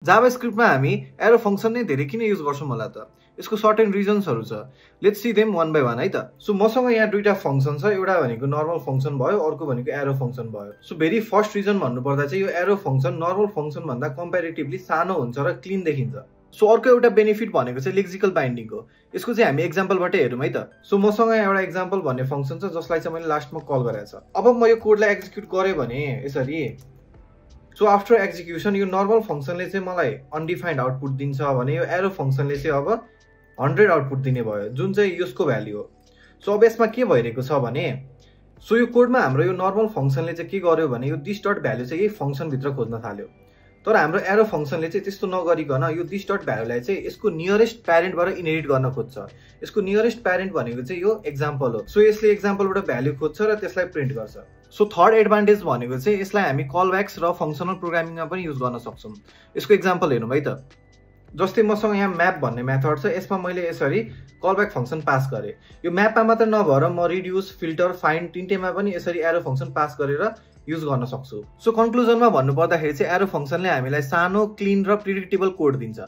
जाभास्क्रिप्टमा हामी arrow function नै धेरै किन युज गर्छौं होला त? यसको सर्टेन रिजन्सहरु छ। Let's see them one by one है त। सो मसँग यहाँ दुईटा फंक्सन छ, एउटा भनेको नर्मल फंक्सन भयो, अर्को भनेको एरो फंक्सन भयो। सो भेरी फर्स्ट रिजन भन्नुपर्दा चाहिँ यो एरो फंक्सन नर्मल फंक्सन भन्दा कम्प्यारेटिभली सानो हुन्छ र क्लीन देखिन्छ। सो अर्को एउटा बेनिफिट भनेको चाहिँ लेक्सिकल बाइन्डिङ हो। यसको चाहिँ हामी एक्जाम्पलबाटै हेरौँ है त। सो मसँग एउटा एक्जाम्पल भन्ने फंक्सन छ जसलाई चाहिँ मैले लास्टमा कल गरेको छ। अब म यो कोडलाई एक्जिक्युट गरे भने यसरी सो आफ्टर एक्जिक्युसन यो नर्मल फंक्सनले चाहिँ मलाई अनडिफाइन्ड आउटपुट दिन्छ भने यो एरो फंक्सनले चाहिँ अब 100 आउटपुट दिने भयो, जुन चाहिँ यसको भ्यालु हो। सो अब यसमा के भइरहेको छ भने सो यो कोडमा हाम्रो यो नर्मल फंक्सनले चाहिँ के गर्यो भने यो दिस डट भ्यालु चाहिँ यही फंक्सन भित्र खोज्न थाल्यो। तर हाम्रो एरो फंक्सनले चाहिँ त्यस्तो नगरिकन यो दिस डट भ्यालुलाई चाहिँ यसको नियरेस्ट प्यारेन्टबाट इनहेरिट गर्न खोज्छ। यसको नियरेस्ट प्यारेन्ट भनेको चाहिँ यो एक्जाम्पल हो। सो यसले एक्जाम्पलबाट भ्यालु खोज्छ र त्यसलाई प्रिन्ट गर्छ। सो थर्ड एडभान्टेज भनेको चाहिँ यसलाई हामी कलब्याक्स र फंक्सनल प्रोग्रामिङमा पनि युज गर्न सक्छौं। यसको एक्जाम्पल हेरौँ है त। जस्तै मसँग यहाँ म्याप भन्ने मेथड छ, यसमा मैले यसरी कलब्याक फंक्सन पास गरे। यो म्यापमा मात्र नभएर म रिड्युस, फिल्टर, फाइन्ड तीनटैमा पनि यसरी एरो फंक्सन पास गरेर युज गर्न सक्छु। सो कन्क्लुजनमा भन्नुपर्दाखेरि चाहिँ एरो फंक्सनले हामीलाई सानो, क्लीन र प्रिडिक्टेबल कोड दिन्छ।